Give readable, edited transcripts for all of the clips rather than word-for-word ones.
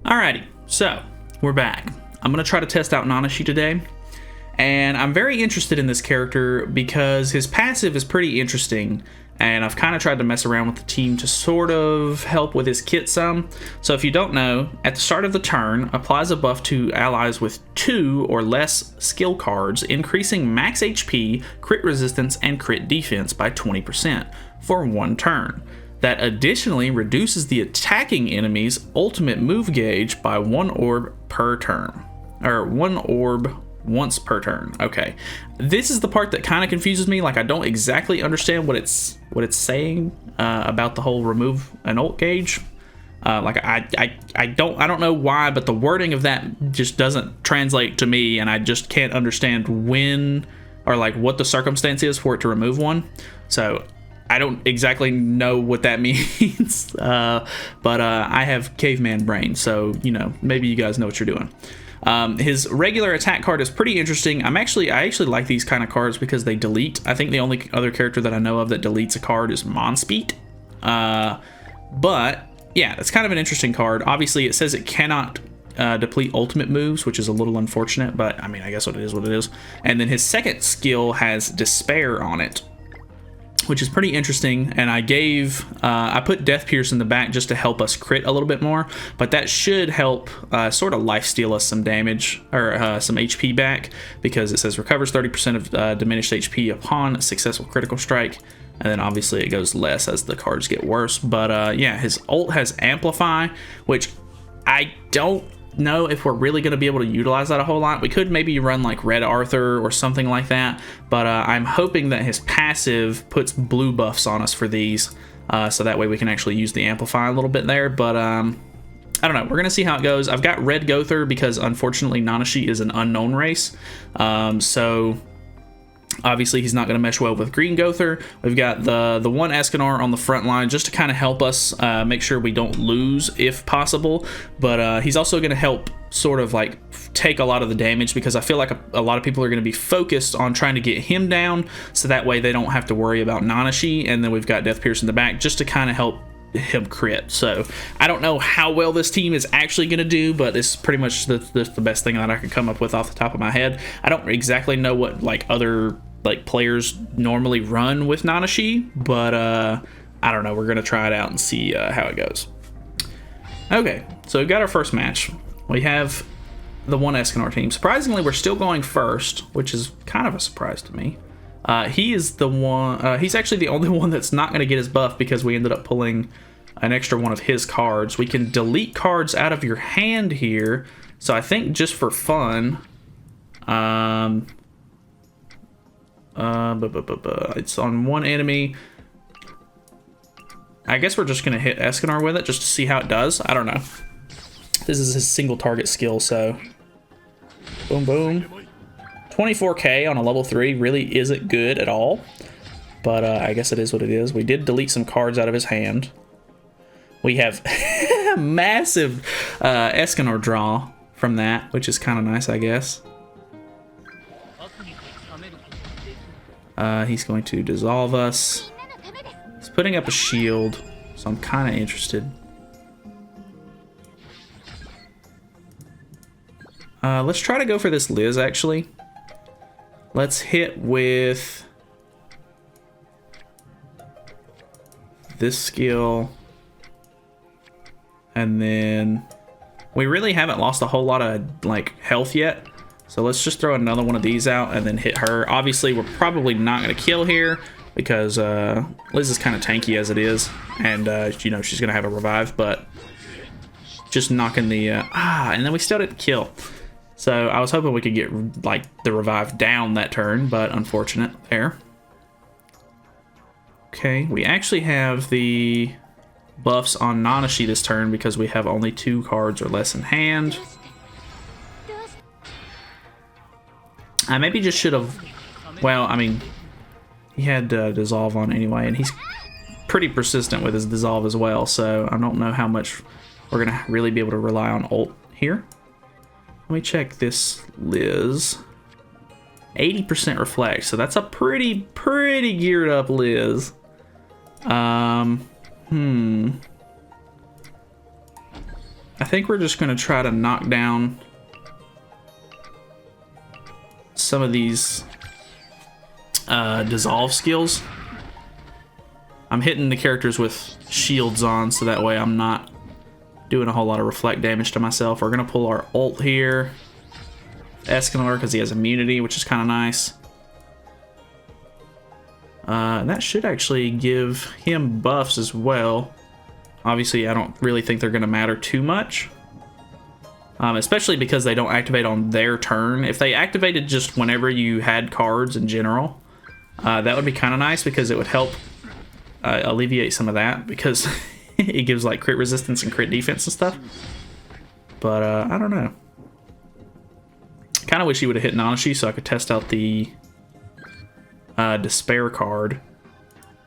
Alrighty, so we're back. I'm gonna try to test out Nanashi today, and I'm very interested in this character because his passive is pretty interesting, and I've kind of tried to mess around with the team to sort of help with his kit some. So if you don't know, at the start of the turn, applies a buff to allies with 2 or less skill cards, increasing max HP, crit resistance, and crit defense by 20% for 1 turn. That additionally reduces the attacking enemy's ultimate move gauge by 1 orb per turn. Or 1 orb once per turn. Okay. This is the part that kind of confuses me. Like, I don't exactly understand what it's saying about the whole remove an ult gauge. I don't know why, but the wording of that just doesn't translate to me, and I just can't understand when or like what the circumstance is for it to remove one. So I don't exactly know what that means, but I have caveman brain, so, you know, maybe you guys know what you're doing. His regular attack card is pretty interesting. I actually like these kind of cards because they delete. I think the only other character that I know of that deletes a card is Monspeed. But yeah, that's kind of an interesting card. Obviously, it says it cannot deplete ultimate moves, which is a little unfortunate, but I mean, I guess what it is what it is. And then his second skill has Despair on it, which is pretty interesting, and I put Death Pierce in the back just to help us crit a little bit more, but that should help sort of lifesteal us some damage, or some HP back, because it says recovers 30% of diminished HP upon a successful critical strike, and then obviously it goes less as the cards get worse. But yeah, his ult has Amplify, which I don't know if we're really going to be able to utilize that a whole lot. We could maybe run like Red Arthur or something like that, but I'm hoping that his passive puts blue buffs on us for these, so that way we can actually use the Amplify a little bit there. But I don't know, we're gonna see how it goes. I've got Red Gother because unfortunately Nanashi is an unknown race, so obviously he's not going to mesh well with Green Gother. We've got the one Escanor on the front line just to kind of help us make sure we don't lose if possible. But he's also going to help sort of like take a lot of the damage, because I feel like a lot of people are going to be focused on trying to get him down, so that way they don't have to worry about Nanashi. And then we've got Death Pierce in the back just to kind of help him crit. So I don't know how well this team is actually going to do, but it's pretty much the best thing that I could come up with off the top of my head. I don't exactly know what like other like players normally run with Nanashi, but I don't know, we're gonna try it out and see how it goes. Okay, so we've got our first match. We have the one Escanor team. Surprisingly, we're still going first, which is kind of a surprise to me. He is the one, he's actually the only one that's not going to get his buff, because we ended up pulling an extra one of his cards. We can delete cards out of your hand here, so I think just for fun, it's on one enemy. I guess we're just going to hit Escanor with it just to see how it does. I don't know. This is his single target skill, so boom, boom. 24k on a level 3 really isn't good at all, but I guess it is what it is. We did delete some cards out of his hand. We have massive Escanor draw from that, which is kind of nice, I guess. He's going to dissolve us. He's putting up a shield, so I'm kind of interested. Let's try to go for this Liz, actually. Let's hit with this skill. And then we really haven't lost a whole lot of like health yet. So let's just throw another one of these out and then hit her. Obviously, we're probably not going to kill here because Liz is kind of tanky as it is. And, you know, she's going to have a revive, but just knocking the... and then we still didn't kill. So I was hoping we could get, like, the revive down that turn, but unfortunate there. Okay, we actually have the buffs on Nanashi this turn because we have only 2 cards or less in hand. I maybe just should have, well, I mean, he had Dissolve on anyway, and he's pretty persistent with his Dissolve as well, so I don't know how much we're going to really be able to rely on ult here. Let me check this Liz. 80% Reflect, so that's a pretty geared up Liz. I think we're just going to try to knock down some of these dissolve skills. I'm hitting the characters with shields on, so that way I'm not doing a whole lot of reflect damage to myself. We're going to pull our ult here. Escanor, because he has immunity, which is kind of nice. That should actually give him buffs as well. Obviously, I don't really think they're going to matter too much. Especially because they don't activate on their turn. If they activated just whenever you had cards in general, that would be kind of nice because it would help alleviate some of that, because it gives like crit resistance and crit defense and stuff. But I don't know. Kind of wish he would have hit Nanashi so I could test out the despair card.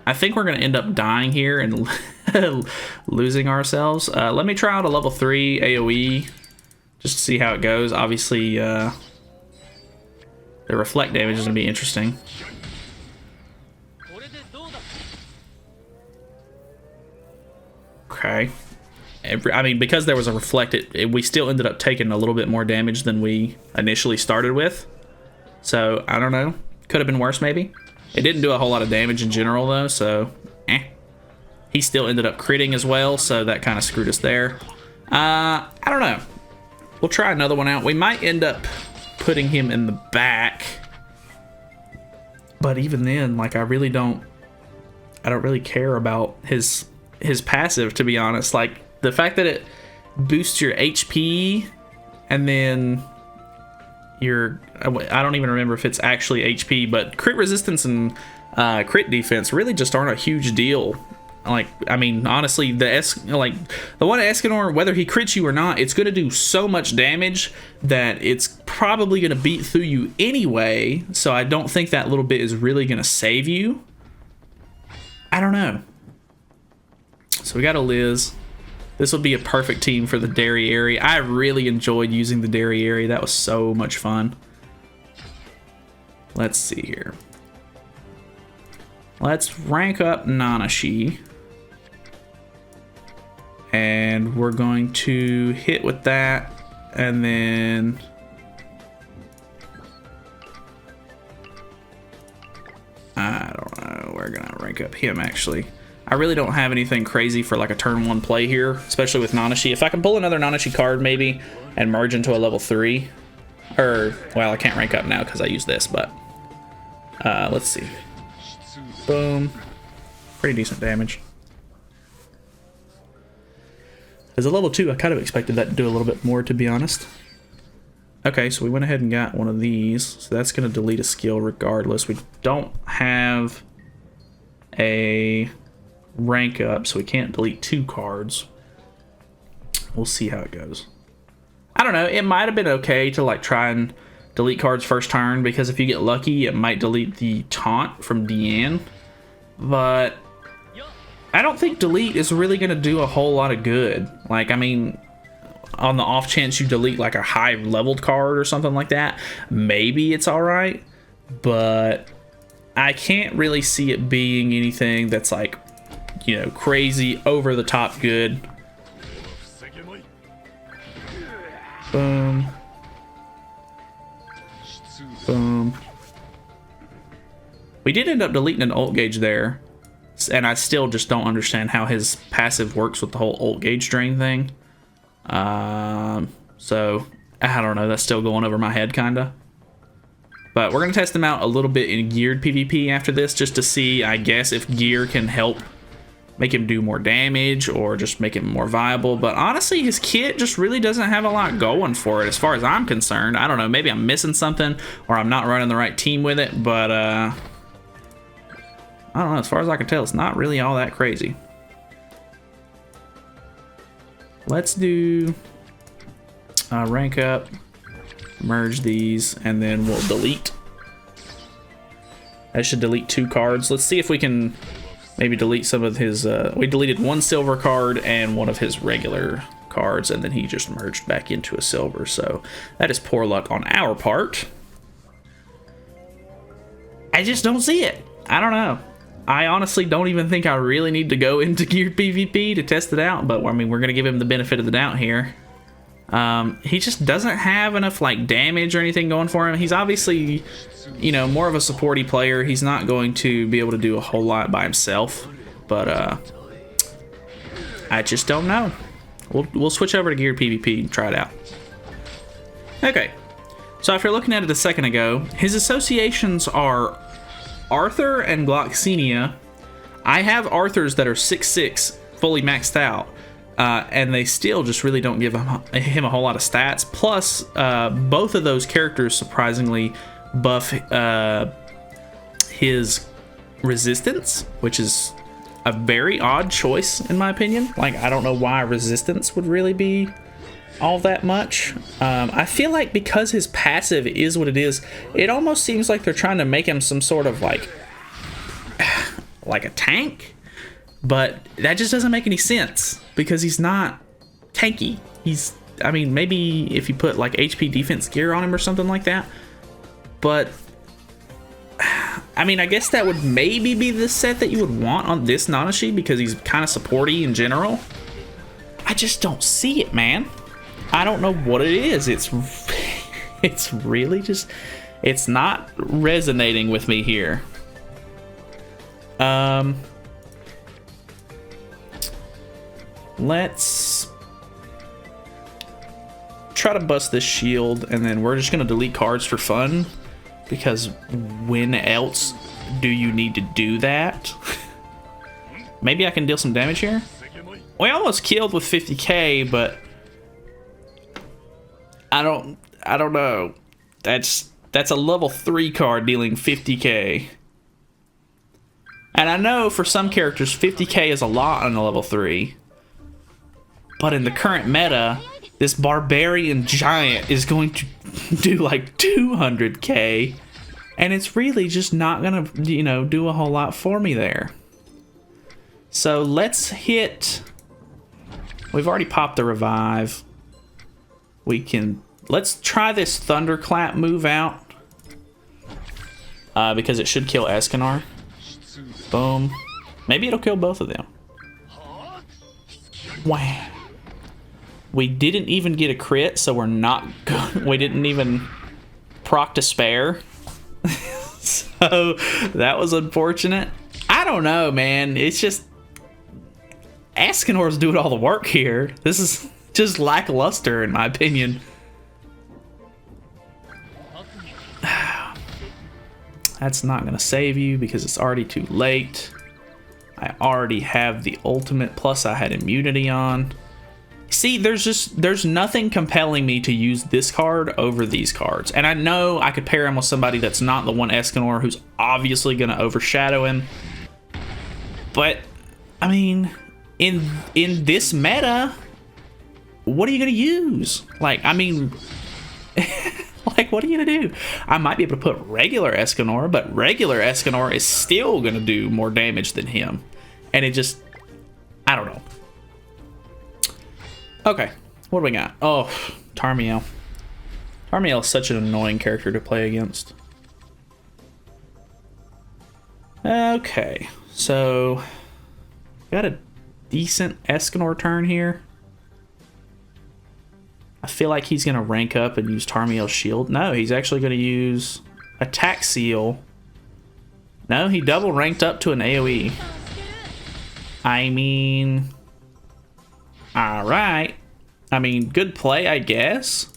I think we're going to end up dying here and losing ourselves. Let me try out a level 3 AoE just to see how it goes. Obviously, the reflect damage is going to be interesting. Okay. I mean, because there was a reflect, we still ended up taking a little bit more damage than we initially started with. So, I don't know. Could have been worse, maybe. It didn't do a whole lot of damage in general, though, so he still ended up critting as well, so that kind of screwed us there. I don't know. We'll try another one out. We might end up putting him in the back, but even then, like, I don't really care about his passive, to be honest. Like, the fact that it boosts your HP and then I don't even remember if it's actually HP, but crit resistance and crit defense really just aren't a huge deal. Like, I mean, honestly, the one Escanor, whether he crits you or not, it's going to do so much damage that it's probably going to beat through you anyway. So I don't think that little bit is really going to save you. I don't know. So we got a Liz. This would be a perfect team for the Derriere. I really enjoyed using the Derriere. That was so much fun. Let's see here. Let's rank up Nanashi. And we're going to hit with that. And then I don't know. We're going to rank up him, actually. I really don't have anything crazy for like a turn 1 play here, especially with Nanashi. If I can pull another Nanashi card maybe and merge into a level 3, or, well, I can't rank up now because I use this, but let's see. Boom. Pretty decent damage. As a level 2, I kind of expected that to do a little bit more, to be honest. Okay, so we went ahead and got one of these, so that's going to delete a skill regardless. We don't have a rank up, so we can't delete 2 cards. We'll see how it goes. I don't know, it might have been okay to like try and delete cards first turn, because if you get lucky it might delete the taunt from Deanne, but I don't think delete is really going to do a whole lot of good. Like, I mean, on the off chance you delete like a high leveled card or something like that, maybe it's alright, but I can't really see it being anything that's like, you know, crazy over the top good. Boom. Boom. We did end up deleting an ult gauge there, and I still just don't understand how his passive works with the whole ult gauge drain thing. So I don't know, that's still going over my head kinda. But we're gonna test him out a little bit in geared PvP after this, just to see, I guess, if gear can help make him do more damage or just make him more viable. But honestly, his kit just really doesn't have a lot going for it as far as I'm concerned. I don't know, maybe I'm missing something or I'm not running the right team with it, but I don't know, as far as I can tell, it's not really all that crazy. Let's do rank up, merge these, and then we'll delete. I should delete 2 cards. Let's see if we can maybe delete some of his, we deleted 1 silver card and 1 of his regular cards, and then he just merged back into a silver, so that is poor luck on our part. I just don't see it. I don't know. I honestly don't even think I really need to go into geared PvP to test it out, but I mean, we're going to give him the benefit of the doubt here. He just doesn't have enough like damage or anything going for him. He's obviously, you know, more of a supporty player. He's not going to be able to do a whole lot by himself, but I just don't know. We'll switch over to geared PvP and try it out. Okay, so if you're looking at it a second ago, his associations are Arthur and Gloxenia. I have Arthurs that are 6'6", fully maxed out, and they still just really don't give him a whole lot of stats. Plus, both of those characters surprisingly buff his resistance, which is a very odd choice in my opinion. Like, I don't know why resistance would really be all that much. I feel like because his passive is what it is, it almost seems like they're trying to make him some sort of like a tank, but that just doesn't make any sense because he's not tanky. He's, I mean, maybe if you put like HP defense gear on him or something like that, but I mean, I guess that would maybe be the set that you would want on this Nanashi because he's kind of supporty in general. I just don't see it, man. I don't know what it is. It's really just, it's not resonating with me here. Let's try to bust this shield, and then we're just gonna delete cards for fun, because when else do you need to do that? Maybe I can deal some damage here. We almost killed with 50k, but I don't know. That's a level 3 card dealing 50k. And I know for some characters 50k is a lot on a level 3. But in the current meta, this barbarian giant is going to do like 200k, and it's really just not gonna, you know, do a whole lot for me there. So let's hit, we've already popped the revive. Let's try this thunderclap move out, because it should kill Escanor. Boom. Maybe it'll kill both of them. Wow. We didn't even get a crit, so we're not good. We didn't even proc to spare. So that was unfortunate. I don't know, man. It's just Escanor's doing all the work here. This is just lackluster in my opinion. That's not gonna save you because it's already too late. I already have the ultimate, plus I had immunity on. See, there's nothing compelling me to use this card over these cards. And I know I could pair him with somebody that's not the one Escanor who's obviously gonna overshadow him. But I mean, in this meta, what are you gonna use? Like, I mean, like, what are you gonna do? I might be able to put regular Escanor, but regular Escanor is still gonna do more damage than him. And it just, I don't know. Okay, what do we got? Oh, Tarmiel. Tarmiel is such an annoying character to play against. Okay, so got a decent Escanor turn here. I feel like he's gonna rank up and use Tarmiel's shield. No, he's actually gonna use Attack Seal. No, he double ranked up to an AoE. I mean, all right. I mean, good play, I guess.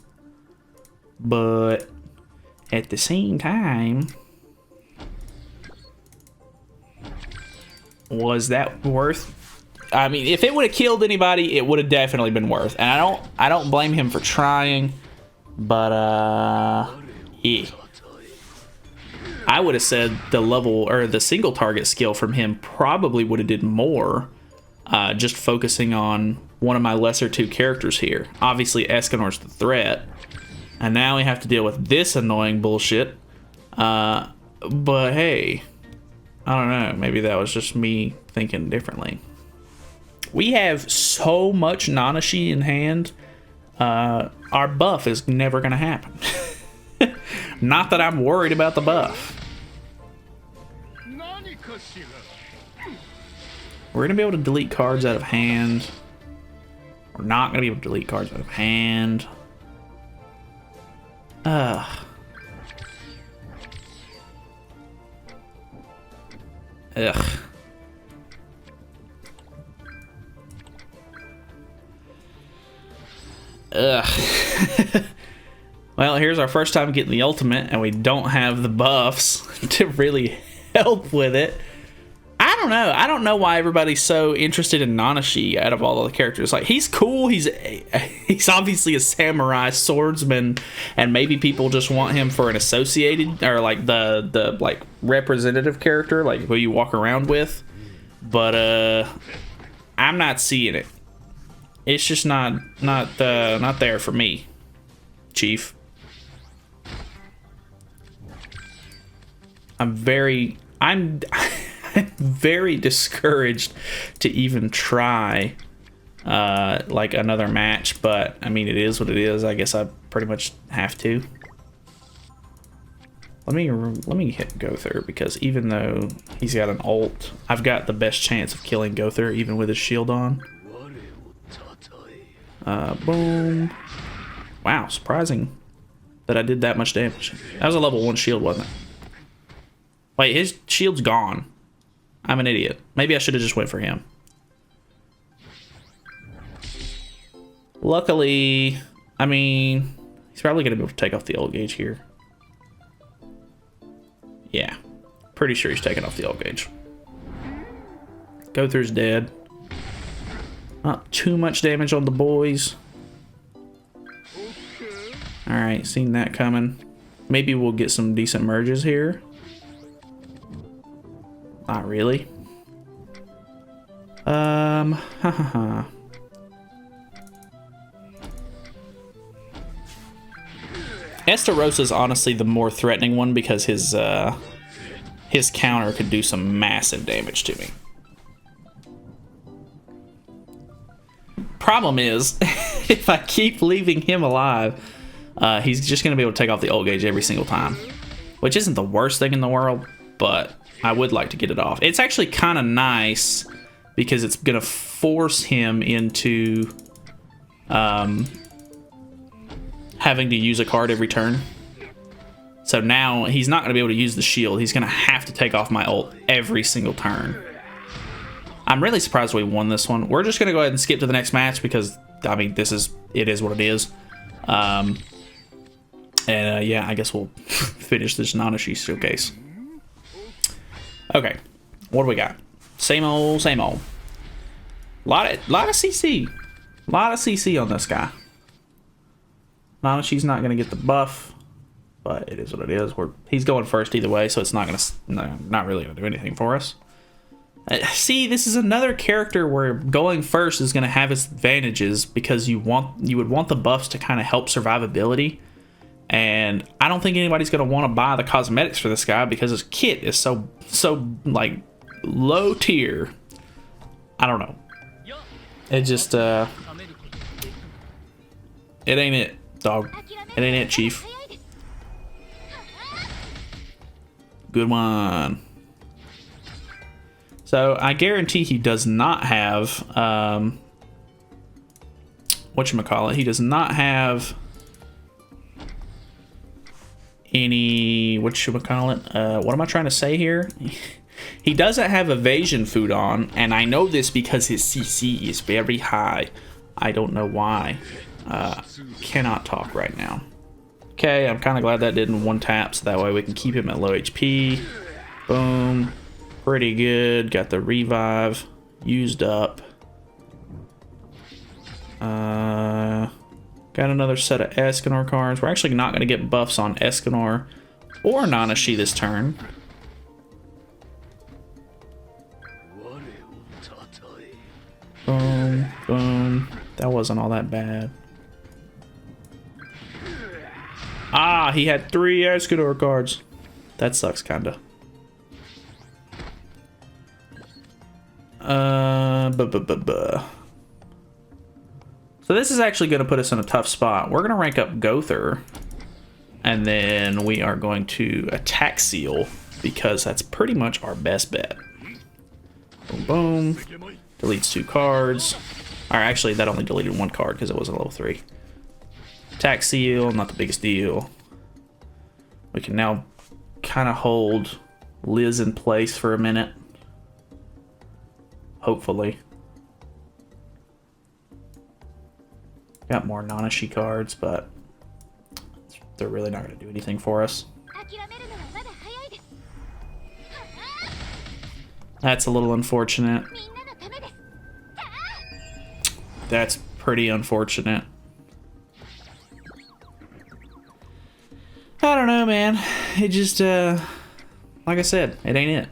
But at the same time, was that worth? I mean, if it would have killed anybody, it would have definitely been worth. And I don't blame him for trying, but yeah. I would have said the level or the single target skill from him probably would have did more, just focusing on one of my lesser 2 characters here. Obviously, Escanor's the threat, and now we have to deal with this annoying bullshit. But hey, I don't know. Maybe that was just me thinking differently. We have so much Nanashi in hand. Our buff is never gonna happen. Not that I'm worried about the buff. We're gonna be able to delete cards out of hand. We're not going to be able to delete cards out of hand. Ugh. Ugh. Well, here's our first time getting the ultimate, and we don't have the buffs to really help with it. I don't know. I don't know why everybody's so interested in Nanashi out of all the characters. Like, he's cool. He's obviously a samurai swordsman, and maybe people just want him for an associated or like the like representative character, like who you walk around with. But I'm not seeing it. It's just not there for me, Chief. I'm very discouraged to even try like another match, but I mean, it is what it is. I guess I pretty much have to. Let me hit Gother, because even though he's got an ult, I've got the best chance of killing Gother even with his shield on. Boom. Wow, surprising that I did that much damage. That was a level 1 shield, wasn't it? Wait, his shield's gone. I'm an idiot. Maybe I should have just went for him. Luckily, I mean, he's probably going to be able to take off the ult gauge here. Yeah, pretty sure he's taking off the ult gauge. Gother's dead. Not too much damage on the boys. Alright, seen that coming. Maybe we'll get some decent merges here. Not really. Estarosa's honestly the more threatening one, because his counter could do some massive damage to me. Problem is, if I keep leaving him alive, he's just going to be able to take off the ult gauge every single time, which isn't the worst thing in the world, but I would like to get it off. It's actually kind of nice because it's going to force him into having to use a card every turn. So now he's not going to be able to use the shield. He's going to have to take off my ult every single turn. I'm really surprised we won this one. We're just going to go ahead and skip to the next match because, I mean, it is what it is. Yeah, I guess we'll finish this Nanashi showcase. Okay, what do we got? Same old, same old. Lot of CC. A lot of CC on this guy. Nanashi's not going to get the buff, but it is what it is. He's going first either way, so it's not really going to do anything for us. See, this is another character where going first is going to have its advantages because you would want the buffs to kind of help survivability. And I don't think anybody's going to want to buy the cosmetics for this guy because his kit is so like low tier. I don't know. It just it ain't it, dog. It ain't it, Chief. Good one. So I guarantee he does not have whatchamacallit, he does not have any whatchamacallit, what am I trying to say here? He doesn't have evasion food on, and I know this because his CC is very high. I don't know why. Cannot talk right now. Okay, I'm kind of glad that didn't one tap, so that way we can keep him at low HP. Boom. Pretty good. Got the revive used up. Got another set of Escanor cards. We're actually not going to get buffs on Escanor or Nanashi this turn. Boom, boom. That wasn't all that bad. Ah, he had 3 Escanor cards. That sucks, kinda. So this is actually going to put us in a tough spot. We're going to rank up Gother, and then we are going to attack Seal because that's pretty much our best bet. Boom, boom. Deletes 2 cards. Or actually, that only deleted one card because it wasn't level 3. Attack seal, not the biggest deal. We can now kind of hold Liz in place for a minute. Hopefully. Got more Nanashi cards, but they're really not going to do anything for us. That's a little unfortunate. That's pretty unfortunate. I don't know, man. It just, like I said, it ain't it.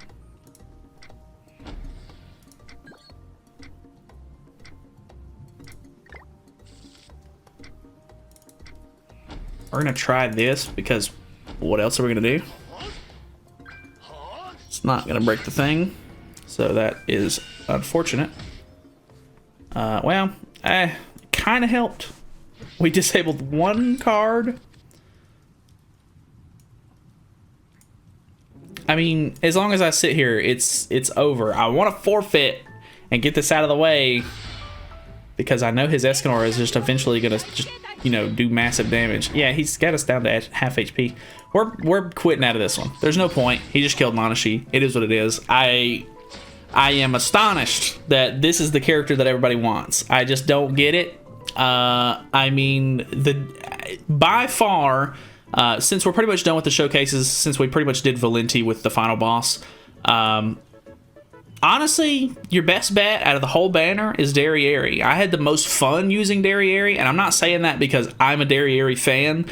We're gonna try this because what else are we gonna do? It's not gonna break the thing, so that is unfortunate. Well, kind of helped. We disabled one card. I mean, as long as I sit here, it's over. I want to forfeit and get this out of the way because I know his Escanor is just eventually gonna just, you know, do massive damage. Yeah, he's got us down to half HP. We're quitting out of this one. There's no point. He just killed Nanashi. It is what it is. I am astonished that this is the character that everybody wants. I just don't get it. I mean, by far, since we're pretty much done with the showcases, since we pretty much did Valenti with the final boss, honestly, your best bet out of the whole banner is Derriere. I had the most fun using Derriere, and I'm not saying that because I'm a Derriere fan.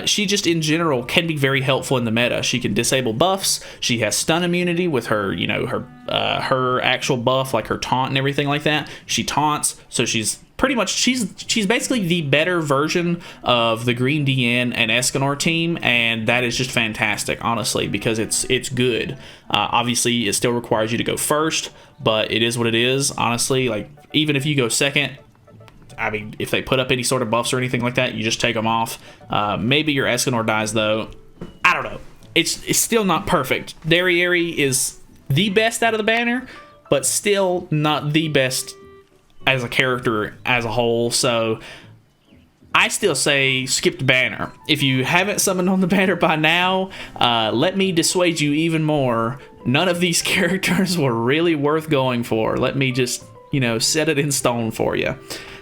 She just in general can be very helpful in the meta. She can disable buffs. She has stun immunity with her, you know, her actual buff, like her taunt and everything like that. She taunts, so she's pretty much she's basically the better version of the Green DN and Escanor team, and that is just fantastic, honestly, because it's good. Obviously, it still requires you to go first, but it is what it is. Honestly, like even if you go second, I mean, if they put up any sort of buffs or anything like that, you just take them off. Maybe your Escanor dies though. I don't know. It's still not perfect. Derriere is the best out of the banner, but still not the best as a character as a whole, so I still say skip the banner. If you haven't summoned on the banner by now, let me dissuade you even more. None of these characters were really worth going for. Let me just, you know, set it in stone for you.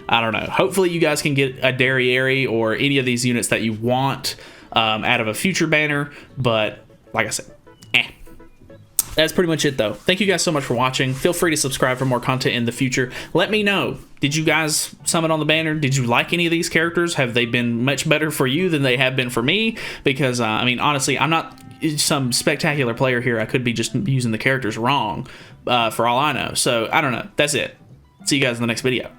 I don't know. Hopefully you guys can get a Derriere or any of these units that you want out of a future banner, but like I said, that's pretty much it though. Thank you guys so much for watching. Feel free to subscribe for more content in the future. Let me know, did you guys summon on the banner? Did you like any of these characters? Have they been much better for you than they have been for me? Because I mean, honestly, I'm not some spectacular player here. I could be just using the characters wrong for all I know. So I don't know. That's it. See you guys in the next video.